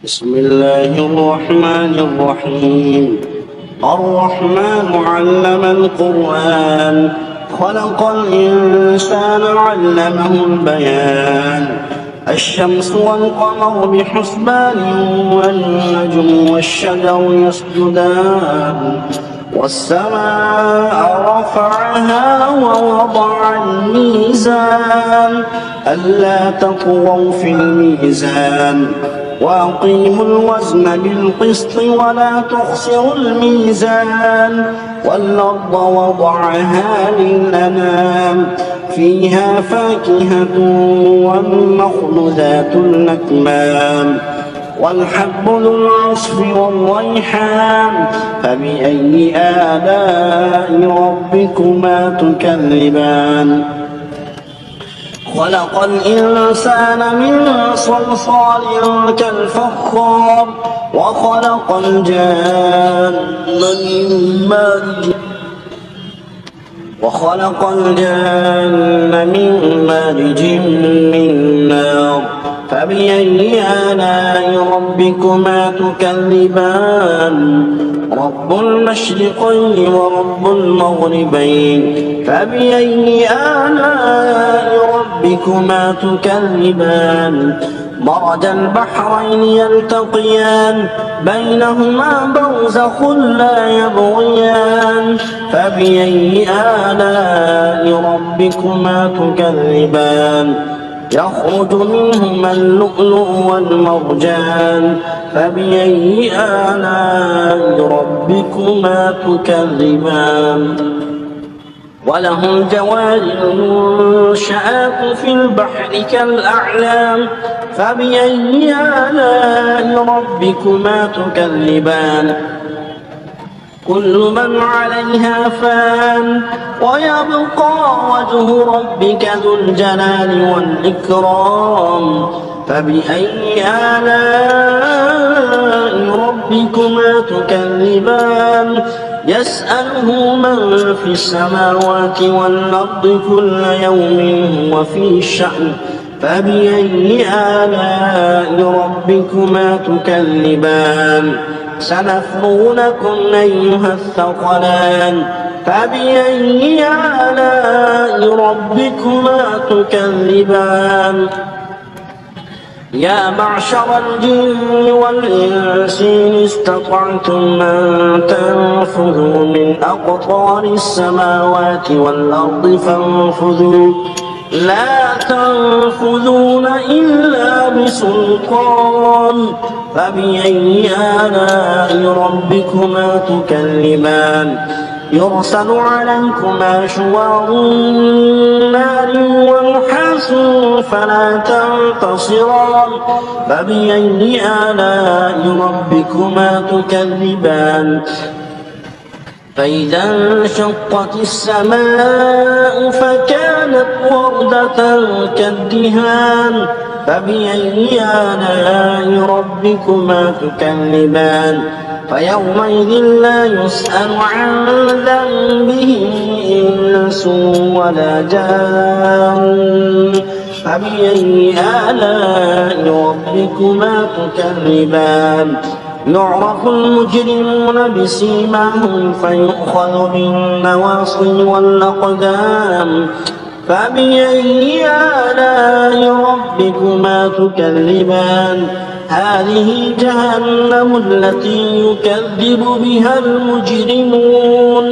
بسم الله الرحمن الرحيم. الرحمن علم القرآن، خلق الإنسان علمه البيان. الشمس والقمر بحسبان، والنجم والشجر يسجدان. والسماء رفعها ووضع الميزان، ألا تطغوا في الميزان وأقيموا الوزن بالقسط ولا تخسروا الميزان. والأرض وضعها للأنام، فيها فاكهة والنخل ذات الأكمام، والحب ذو العصف والريحان. فبأي آلاء ربكما تكذبان؟ خلق الإنسان من صلصال كالفخار، وخلق الجان من مارج من نار. فبأي آلاء ربكما تكذبان؟ رب المشرقين ورب المغربين، فبأي آلاء ربكما تكذبان؟ مرج البحرين يلتقيان، بينهما برزخ لا يبغيان. فبأي آلاء ربكما تكذبان؟ يخرج منهما اللؤلؤ والمرجان. فبأي آلاء ربكما تكذبان؟ وله الجوار المنشآت في البحر كالأعلام. فبأي آلاء ربكما تكذبان؟ كل من عليها فان، ويبقى وجه ربك ذو الجلال والإكرام. فبأي آلاء ربكما تكذبان؟ يسأله من في السماوات والأرض كل يوم هو في شأن. فبأي آلاء ربكما تكذبان؟ سنفرغ لكم أيها الثقلان. فبأي آلاء ربكما تكذبان؟ يا معشر الجن والإنس إن استطعتم أن تنفذوا من أقطار السماوات والأرض فانفذوا، لا تنفذون إلا بسلطان. فبأي آلاء ربكما تكذبان؟ يرسل عليكما شواظ من نار ونحاس فلا تنتصران. فبأي آلاء ربكما تكذبان؟ فإذا انشقت السماء فكانت وردة كالدهان. فبأي آلاء ربكما تكذبان؟ فيومئذ لا يسأل عن ذنبه إنس ولا جان. فبأي آلاء ربكما تكذبان؟ يعرف المجرمون بسيماهم فيؤخذ بالنواصي والأقدام. فبأي آلاء ربكما تكذبان؟ هذه جهنم التي يكذب بها المجرمون،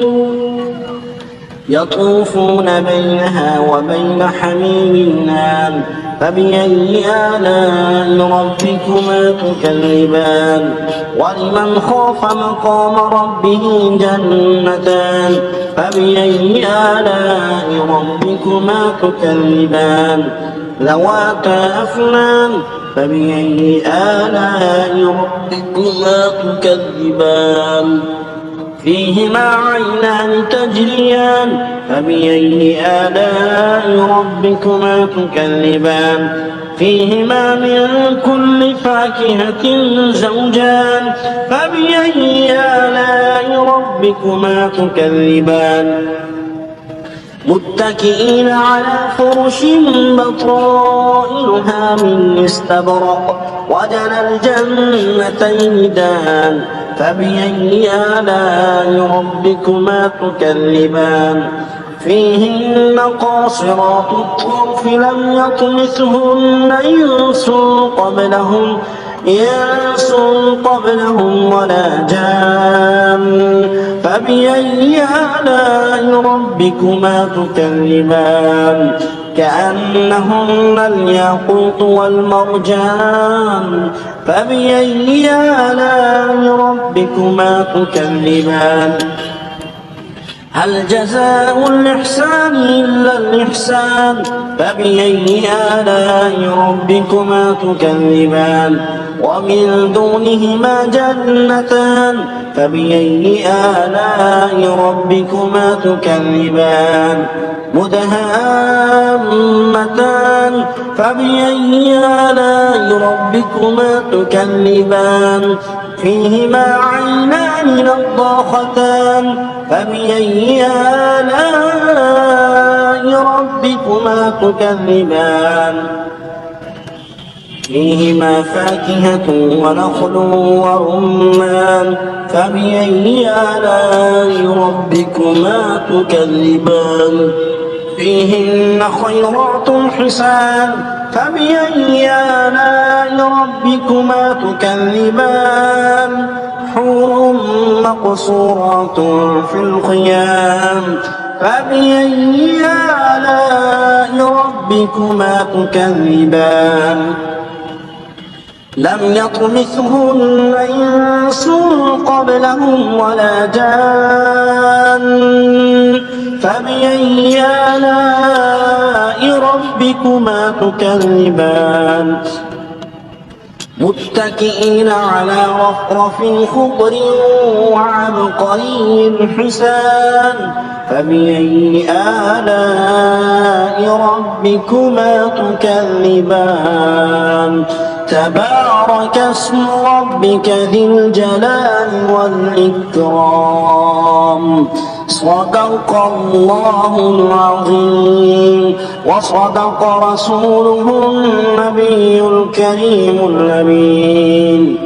يطوفون بينها وبين حميم آن. فبأي آلاء ربكما تكذبان؟ ولمن خاف مقام ربه جنتان. فبأي آلاء ربكما تكذبان؟ ذواتا أفنان. فبأي آلاء ربكما تكذبان؟ فيهما عينان تجريان. فبأي آلاء ربكما تكذبان؟ فيهما من كل فاكهة زوجان. فبأي آلاء ربكما تكذبان؟ متكئين على فرش بطائنها من استبرق وجنى الجنتين دان فبأي آلاء ربكما تكذبان فيهن قاصرات الطرف لم يطمثهن إنس قبلهم ولا جان فبأي آلاء ربكما تكذبان كأنهن الياقوت والمرجان فبأي آلاء ربكما تكذبان هل جزاء الإحسان إلا الإحسان فبأي آلاء ربكما تكذبان ومن دونهما جنتان فبأي آلاء ربكما تكذبان مدهامتان فبأي آلاء ربكما تكذبان فيهما عينان نضاختان فبأي آلاء ربكما تكذبان فيهما فاكهة ونخل ورمان فبأي آلاء ربكما تكذبان فيهن خيرات حسان فبأي آلاء ربكما تكذبان حور مقصورات في الخيام فبأي آلاء ربكما تكذبان لم يطمثهن إنس قبلهم ولا جان فبأي آلاء ربكما تكذبان متكئين على رفرف خضر وعبقري حسان فبأي آلاء ربكما تكذبان تبارك اسم ربك ذي الجلال والإكرام صدق الله العظيم وصدق رسوله النبي الكريم الأمين